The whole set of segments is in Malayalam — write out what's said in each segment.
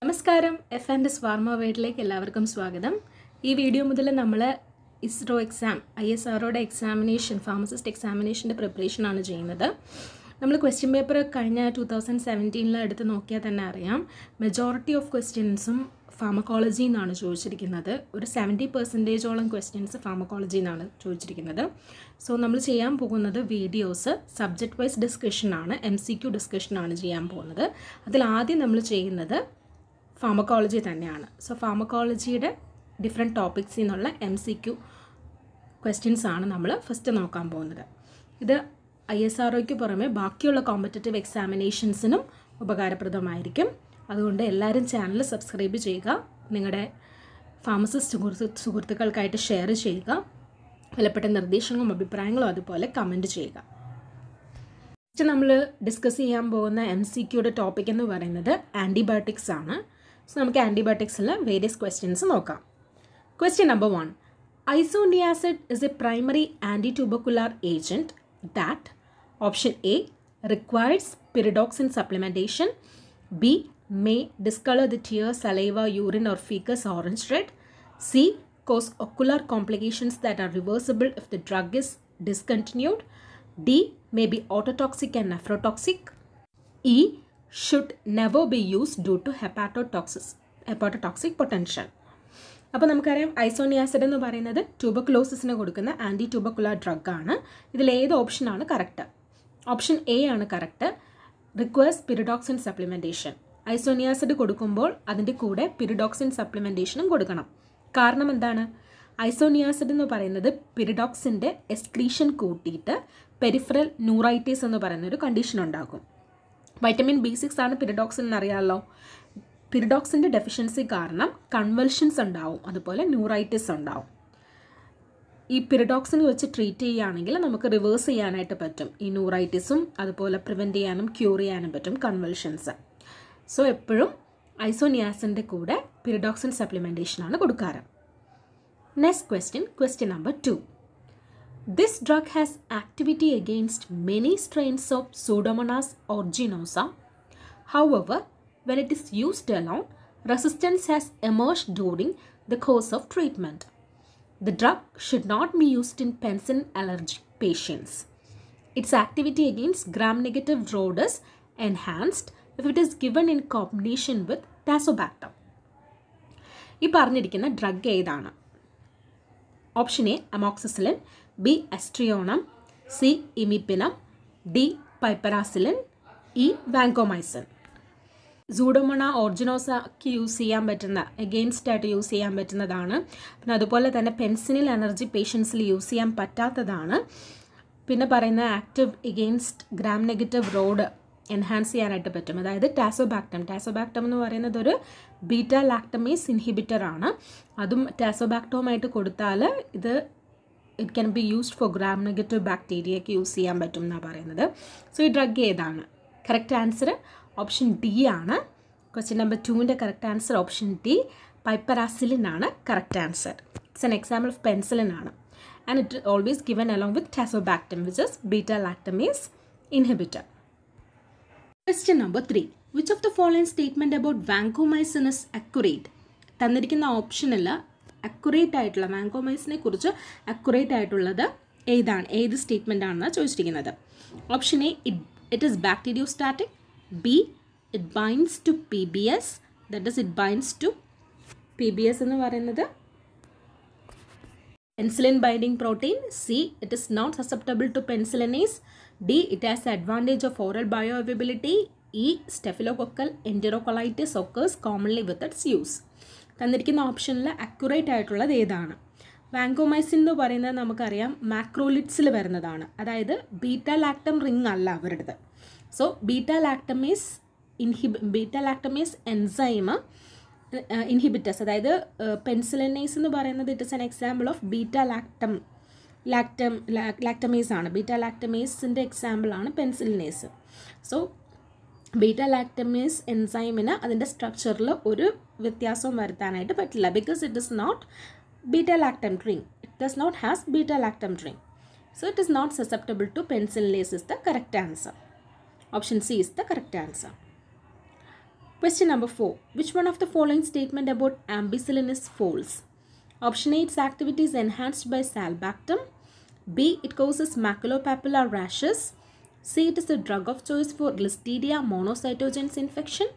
നമസ്കാരം, F&S Pharma വേഡിലേക്ക് എല്ലാവർക്കും സ്വാഗതം. ഈ വീഡിയോ മുതൽ നമ്മൾ ISRO എക്സാം, ISROയുടെ എക്സാമിനേഷൻ, ഫാർമസിസ്റ്റ് എക്സാമിനേഷൻ്റെ പ്രിപ്പറേഷനാണ് ചെയ്യുന്നത്. നമ്മൾ ക്വസ്റ്റ്യൻ പേപ്പർ കഴിഞ്ഞ 2017 എടുത്ത് നോക്കിയാൽ തന്നെ അറിയാം, മെജോറിറ്റി ഓഫ് ക്വസ്റ്റ്യൻസും ഫാർമക്കോളജിയിൽ നിന്നാണ് ചോദിച്ചിരിക്കുന്നത്. ഒരു 70% ക്വസ്റ്റ്യൻസ് ഫാർമക്കോളജിയിൽ നിന്നാണ് ചോദിച്ചിരിക്കുന്നത്. സോ നമ്മൾ ചെയ്യാൻ പോകുന്നത് വീഡിയോസ് സബ്ജക്റ്റ് വൈസ് ഡിസ്കഷനാണ്, MCQ ഡിസ്കഷനാണ് ചെയ്യാൻ പോകുന്നത്. അതിൽ ആദ്യം നമ്മൾ ചെയ്യുന്നത് ഫാർമക്കോളജി തന്നെയാണ്. സോ ഫാർമക്കോളജിയുടെ ഡിഫറെൻറ്റ് ടോപ്പിക്സിൽ നിന്നുള്ള MCQ ക്വസ്റ്റ്യൻസ് ആണ് നമ്മൾ ഫസ്റ്റ് നോക്കാൻ പോകുന്നത്. ഇത് ISROയ്ക്ക് പുറമെ ബാക്കിയുള്ള കോമ്പറ്റേറ്റീവ് എക്സാമിനേഷൻസിനും ഉപകാരപ്രദമായിരിക്കും. അതുകൊണ്ട് എല്ലാവരും ചാനൽ സബ്സ്ക്രൈബ് ചെയ്യുക, നിങ്ങളുടെ ഫാർമസിസ്റ്റ് സുഹൃത്തുക്കൾക്കായിട്ട് ഷെയർ ചെയ്യുക, വിലപ്പെട്ട നിർദ്ദേശങ്ങളും അഭിപ്രായങ്ങളും അതുപോലെ കമൻറ്റ് ചെയ്യുക. ഫസ്റ്റ് നമ്മൾ ഡിസ്കസ് ചെയ്യാൻ പോകുന്ന MCQയുടെ ടോപ്പിക് എന്ന് പറയുന്നത് ആൻറ്റിബയോട്ടിക്സ് ആണ്. സോ നമുക്ക് ആൻറ്റിബയോട്ടിക്സിൽ വേരിയസ് ക്വസ്റ്റ്യൻസ് നോക്കാം. Question number 1. Isoniazid is a primary antitubercular agent that option A requires pyridoxine supplementation, B may discolor the tear, saliva, urine or feces orange red, C cause ocular complications that are reversible if the drug is discontinued, D may be ototoxic and nephrotoxic, E should never be used due to hepatotoxic potential. അപ്പോൾ നമുക്കറിയാം ഐസോനിയാസിഡ് എന്ന് പറയുന്നത് ട്യൂബർക്കുലോസിസിന് കൊടുക്കുന്ന ആൻറ്റി ട്യൂബർക്കുലർ ഡ്രഗാണ്. ഇതിലേത് ഓപ്ഷനാണ് കറക്റ്റ്? ഓപ്ഷൻ എ ആണ് correct. Requires pyridoxine supplementation. Isoniazid കൊടുക്കുമ്പോൾ അതിൻ്റെ കൂടെ പിരിഡോക്സിൻ സപ്ലിമെൻറ്റേഷനും കൊടുക്കണം. കാരണം എന്താണ്? ഐസോനിയാസിഡ് എന്ന് പറയുന്നത് പിരിഡോക്സിൻ്റെ എക്സ്ക്രീഷൻ കൂട്ടിയിട്ട് പെരിഫറൽ ന്യൂറൈറ്റിസ് എന്ന് പറയുന്ന ഒരു കണ്ടീഷൻ ഉണ്ടാകും. വൈറ്റമിൻ B6 ആണ് പിരിഡോക്സിൻ എന്നറിയാമല്ലോ. പിരിഡോക്സിൻ്റെ ഡെഫിഷ്യൻസി കാരണം കൺവൽഷൻസ് ഉണ്ടാവും, അതുപോലെ ന്യൂറൈറ്റിസ് ഉണ്ടാവും. ഈ പിരിഡോക്സിൻ വെച്ച് ട്രീറ്റ് ചെയ്യുകയാണെങ്കിൽ നമുക്ക് റിവേഴ്സ് ചെയ്യാനായിട്ട് പറ്റും ഈ ന്യൂറൈറ്റിസും, അതുപോലെ പ്രിവെൻറ്റ് ചെയ്യാനും ക്യൂർ ചെയ്യാനും പറ്റും കൺവൽഷൻസ്. സോ എപ്പോഴും ഐസോനിയാസിൻ്റെ കൂടെ പിരിഡോക്സിൻ സപ്ലിമെൻറ്റേഷനാണ് കൊടുക്കാറ്. Next question number 2. This drug has activity against many strains of Pseudomonas aeruginosa. However, when it is used alone, resistance has emerged during the course of treatment. The drug should not be used in penicillin allergic patients. Its activity against gram-negative rod is enhanced if it is given in combination with Tazobactam. ഈ പറഞ്ഞിരിക്കുന്ന ഡ്രഗ് ഏതാണ്? Option A amoxicillin, B aztreonam, C imipenem, D piperacillin, E vancomycin. Pseudomonas ഓർജിനോസയ്ക്ക് യൂസ് ചെയ്യാൻ പറ്റുന്ന, എഗെയിൻസ്റ്റ് ആയിട്ട് യൂസ് ചെയ്യാൻ പറ്റുന്നതാണ്. പിന്നെ അതുപോലെ തന്നെ പെൻസിനിൽ അലർജി പേഷ്യൻസിൽ യൂസ് ചെയ്യാൻ പറ്റാത്തതാണ്. പിന്നെ പറയുന്ന active against gram negative road enhance ചെയ്യാനായിട്ട് പറ്റും, അതായത് ടാസോബാക്ടം എന്ന് പറയുന്നത് ഒരു ബീറ്റ ലാക്ടമേസ് ഇൻഹിബിറ്റർ ആണ്. അതും ടാസോബാക്ടവുമായിട്ട് കൊടുത്താൽ it can be used for gram negative ബാക്ടീരിയയ്ക്ക് യൂസ് ചെയ്യാൻ പറ്റും എന്നാണ് പറയുന്നത്. സോ ഈ ഡ്രഗ് ഏതാണ്? കറക്റ്റ് ആൻസർ ഓപ്ഷൻ ഡി ആണ്. ക്വസ്റ്റ്യൻ നമ്പർ 2ൻ്റെ correct answer option D, piperacillin ആണ് correct answer. It's an example of penicillin ആണ്. And it always given along with tazobactam which is beta lactamase inhibitor. Question number 3. Which of the following statement about vancomycin is accurate? തന്നിരിക്കുന്ന ഓപ്ഷനിൽ അക്യുറേറ്റ് ആയിട്ടുള്ള, വാങ്കോമൈസിനെ കുറിച്ച് അക്യുറേറ്റ് ആയിട്ടുള്ളത് ഏതാണ്, ഏത് സ്റ്റേറ്റ്മെൻ്റ് ആണെന്നാണ് ചോദിച്ചിരിക്കുന്നത്. Option A it is bacteriostatic, B it binds to PBS, that is it binds to PBS എന്ന് പറയുന്നത് penicillin binding protein, C it is not susceptible to penicillinase, D it has the advantage of oral bioavailability, E staphylococcal enterocolitis occurs commonly with its use. തന്നിരിക്കുന്ന ഓപ്ഷനിൽ അക്യുറേറ്റ് ആയിട്ടുള്ളത് ഏതാണ്? വാങ്കോമൈസിൻ എന്ന് പറയുന്നത് നമുക്കറിയാം മാക്രോലിറ്റ്സിൽ വരുന്നതാണ്, അതായത് ബീറ്റ ലാക്ടം റിംഗ് അല്ല അവരുടേത്. സോ ബീറ്റ ലാക്ടമേസ് എൻസൈം ഇൻഹിബിറ്റേഴ്സ്, അതായത് പെൻസിലിനേസ് എന്ന് പറയുന്നത് it is an example of beta ലാക്ടമേസ് ആണ്. ബീറ്റ ലാക്ടമേസിൻ്റെ എക്സാമ്പിളാണ് പെൻസിലിനേസ്. സോ ബീറ്റ ലാക്ടമേസ് എൻസൈമിന് അതിൻ്റെ സ്ട്രക്ചറിൽ ഒരു വ്യത്യാസവും വരുത്താനായിട്ട് പറ്റില്ല, because it is not beta lactam ring, it does not has beta lactam ring. So it is not susceptible to penicillinase is the correct answer. Option C is the correct answer. Question number 4. Which one of the following statement about ampicillin is false? Option A, its activity is enhanced by sulbactam. B, it causes maculopapular rashes. C, it is a drug of choice for Listeria monocytogenes infection.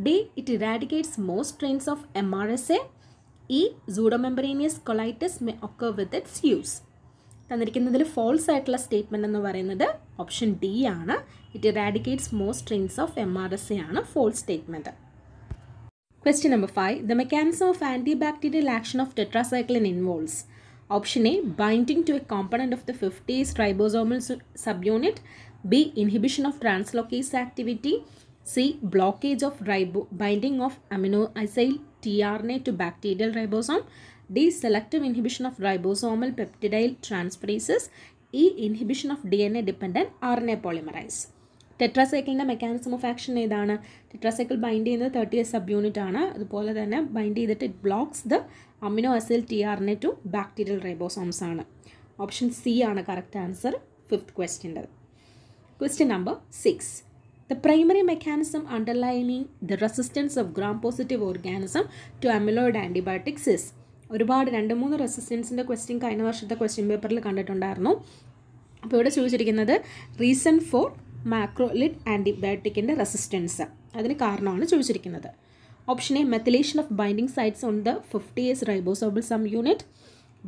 D, it eradicates most strains of MRSA. E, pseudomembranous colitis may occur with its use. തന്നിരിക്കുന്നതിൽ ഫോൾസ് ആയിട്ടുള്ള സ്റ്റേറ്റ്മെൻറ്റ് എന്ന് പറയുന്നത് ഓപ്ഷൻ ഡി ആണ്. It eradicates most strains of MRSA ആണ് false statement. Question number 5. The mechanism of antibacterial action of tetracycline involves option A, binding to a component of the 50S ribosomal subunit. B, inhibition of translocase activity. C, blockage of binding of amino acyl tRNA to bacterial ribosome. D, selective inhibition of ribosomal peptidyl transferases. E, inhibition of DNA dependent RNA polymerase. ടെട്രാസൈക്കിളിൻ്റെ മെക്കാനിസം ഓഫ് ആക്ഷൻ ഏതാണ്? ടെട്രാസൈക്കിൾ ബൈൻഡ് ചെയ്യുന്നത് 30S സബ് യൂണിറ്റ് ആണ്. അതുപോലെ തന്നെ ബൈൻഡ് ചെയ്തിട്ട് it blocks the amino acyl tRNA to bacterial ribosomes ആണ്. ഓപ്ഷൻ സി ആണ് കറക്റ്റ് ആൻസർ 5th ക്വസ്റ്റ്യൻ്റെ. Question number 6. The primary mechanism underlying the resistance of gram-positive organism to amyloid antibiotics is. ഒരുപാട് 2-3 റെസിസ്റ്റൻസിൻ്റെ ക്വസ്റ്റ്യൻ കഴിഞ്ഞ വർഷത്തെ ക്വസ്റ്റ്യൻ പേപ്പറിൽ കണ്ടിട്ടുണ്ടായിരുന്നു. അപ്പോൾ ഇവിടെ ചോദിച്ചിരിക്കുന്നത് റീസൺ ഫോർ മാക്രോലിഡ് ആൻറ്റിബയോട്ടിക്കിൻ്റെ റെസിസ്റ്റൻസ്, അതിന് കാരണമാണ് ചോദിച്ചിരിക്കുന്നത്. Option A, methylation of binding sites on the 50S ribosomal subunit.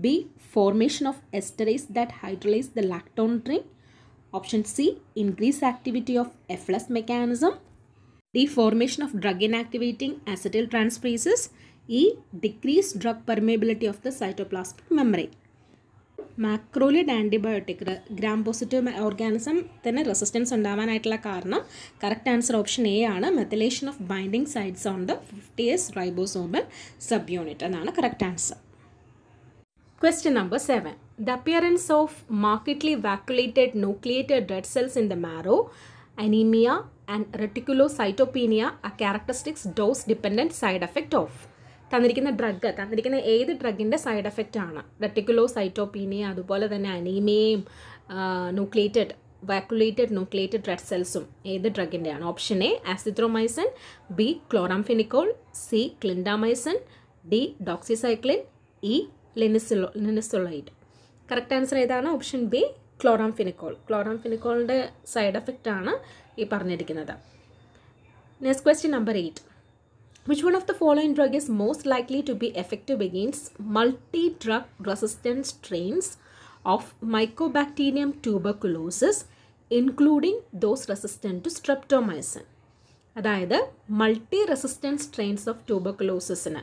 B, formation of esterase that hydrolyse the lactone ring. Option C, increase activity of efflux mechanism. D, formation of drug inactivating acetyl transferases. E, decrease drug permeability of the cytoplasmic memory. Macrolide antibiotic gram positive organism തന്നെ റെസിസ്റ്റൻസ് ഉണ്ടാവാനായിട്ടുള്ള കാരണം കറക്റ്റ് ആൻസർ ഓപ്ഷൻ എ ആണ്. Methylation of binding sites on the 50S ribosomal sub unit എന്നാണ് correct answer. Question number 7. The appearance of markedly vacuolated nucleated red cells in the marrow, anemia and reticulocytopenia are characteristics dose-dependent side effect of. തന്നിരിക്കുന്ന ഏത് ഡ്രഗിൻ്റെ സൈഡ് എഫക്റ്റ് ആണ്? റെറ്റിക്കുലോസൈറ്റോപീനിയ, അതുപോലെ തന്നെ അനീമിയയും വാക്യുലേറ്റഡ് ന്യൂക്ലിയേറ്റഡ് റെഡ് സെൽസും ഏത് ഡ്രഗിൻ്റെയാണ്? Option A, azithromycin. B, chloramphenicol. C, clindamycin. D, doxycycline. E, linezolid. Correct answer ഏതാണ്? Option B, chloramphenicol. ക്ലോറാംഫെനിക്കോളിൻ്റെ സൈഡ് എഫക്റ്റ് ആണ് ഈ പറഞ്ഞിരിക്കുന്നത്. Next question number 8. Which one of the following drug is most likely to be effective against multi-drug resistant strains of Mycobacterium tuberculosis, including those resistant to streptomycin? അതായത് മൾട്ടി റെസിസ്റ്റൻറ്റ് സ്ട്രെയിൻസ് ഓഫ് ട്യൂബർകുലോസിന്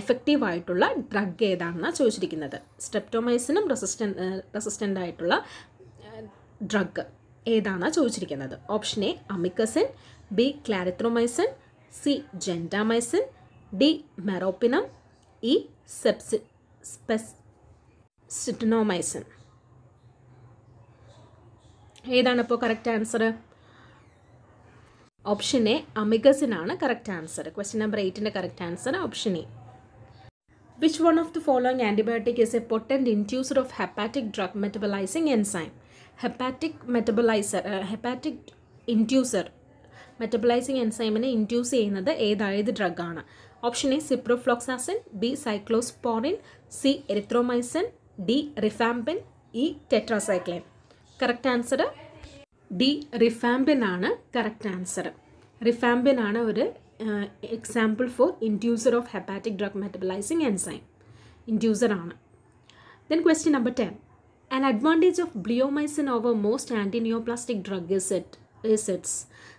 എഫക്റ്റീവ് ആയിട്ടുള്ള ഡ്രഗ് ഏതാണെന്നാണ് ചോദിച്ചിരിക്കുന്നത്. സ്ട്രെപ്റ്റോമൈസിനും റെസിസ്റ്റൻ്റ് ആയിട്ടുള്ള ഡ്രഗ് ഏതാണെന്നാണ് ചോദിച്ചിരിക്കുന്നത്. Option A, amikacin. B, clarithromycin. C, gentamicin. D, meropenem. E, spectinomycin. ഏതാണിപ്പോൾ correct answer? Option A, amikacin ആണ് കറക്റ്റ് ആൻസർ. ക്വസ്റ്റ്യൻ നമ്പർ 8ൻ്റെ correct answer option A. Which one of the following antibiotic is a potent inducer of hepatic drug metabolizing enzyme? Hepatic inducer metabolizing എൻസൈമിനെ ഇൻഡ്യൂസ് ചെയ്യുന്നത് ഏത് ഡ്രഗാണ്? Option A, ciprofloxacin. B, cyclosporine. C, erythromycin. D, rifampin. E, tetracycline. Correct answer D, rifampin ആണ് കറക്റ്റ് ആൻസർ. റിഫാംപിൻ ആണ് ഒരു example for inducer of hepatic drug metabolizing enzyme. Inducer ആണ്. Then question number 10. An advantage of bleomycin over most antineoplastic drug is its.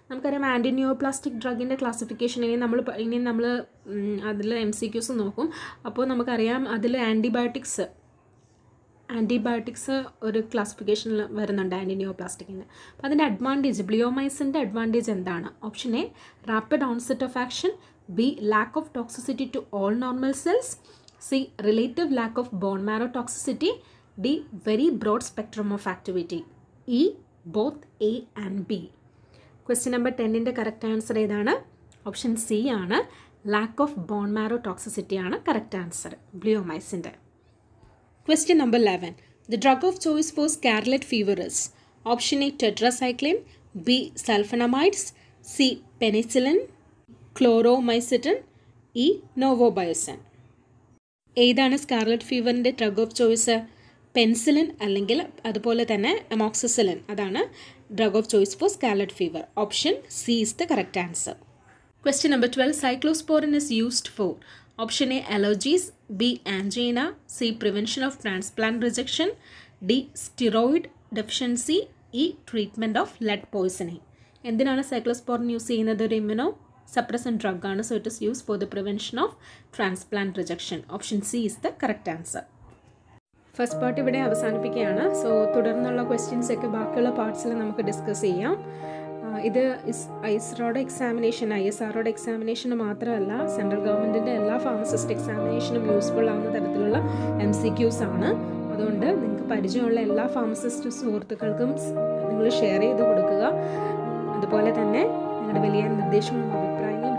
നമുക്കറിയാം ആൻറ്റിനിയോപ്ലാസ്റ്റിക് ഡ്രഗിൻ്റെ ക്ലാസിഫിക്കേഷൻ ഇനി നമ്മൾ അതിൽ MCQs നോക്കും. അപ്പോൾ നമുക്കറിയാം അതിൽ ആൻറ്റിബയോട്ടിക്സ് ഒരു ക്ലാസിഫിക്കേഷനിൽ വരുന്നുണ്ട് ആൻറ്റിനിയോപ്ലാസ്റ്റിക്കിൻ്റെ. അപ്പോൾ അതിൻ്റെ അഡ്വാൻറ്റേജ്, ബ്ലിയോമൈസിൻ്റെ അഡ്വാൻറ്റേജ് എന്താണ്? Option A, rapid onset of action. B, lack of toxicity to all normal cells. C, relative lack of bone marrow toxicity. D, very broad spectrum of activity. E, both A and B. Question number 10ൻ്റെ കറക്റ്റ് ആൻസർ ഏതാണ്? ഓപ്ഷൻ സി ആണ്, lack of bone marrow toxicity ആണ് കറക്റ്റ് ആൻസർ ബ്ലിയോമൈസിൻ്റെ. Question number 11. The drug of choice for scarlet fever is option A tetracycline, B sulfonamides, C penicillin, chloromycetin, E novobiocin. ഏതാണ് സ്കാർലറ്റ് ഫീവറിൻ്റെ ഡ്രഗ് ഓഫ് ചോയ്സ്? പെൻസിലിൻ അല്ലെങ്കിൽ അതുപോലെ തന്നെ അമോക്സിസിലിൻ, അതാണ് drug of choice for scarlet fever. Option C is the correct answer. Question number 12. Cyclosporin is used for option A allergies, B angina, C prevention of transplant rejection, D steroid deficiency, E treatment of lead poisoning. എന്തിനാണ് സൈക്ലോസ്പോറിൻ യൂസ് ചെയ്യുന്നത്? ഒരു ഇമ്യൂണോ സപ്രസൻറ്റ് ഡ്രഗ് ആണ്. So it is use for the prevention of transplant rejection. Option C is the correct answer. First part ഇവിടെ അവസാനിപ്പിക്കുകയാണ്. സോ തുടർന്നുള്ള ക്വസ്റ്റ്യൻസ് ഒക്കെ ബാക്കിയുള്ള പാർട്സിൽ നമുക്ക് ഡിസ്കസ് ചെയ്യാം. ഇത് ഐസ്റോയുടെ എക്സാമിനേഷന് മാത്രമല്ല, സെൻട്രൽ ഗവൺമെൻറ്റിൻ്റെ എല്ലാ ഫാർമസിസ്റ്റ് എക്സാമിനേഷനും യൂസ്ഫുൾ ആവുന്ന തരത്തിലുള്ള MCQs ആണ്. അതുകൊണ്ട് നിങ്ങൾക്ക് പരിചയമുള്ള എല്ലാ ഫാർമസിസ്റ്റ് സുഹൃത്തുക്കൾക്കും നിങ്ങൾ ഷെയർ ചെയ്ത് കൊടുക്കുക. അതുപോലെ തന്നെ നിങ്ങളുടെ വലിയ നിർദ്ദേശങ്ങളും അഭിപ്രായങ്ങളും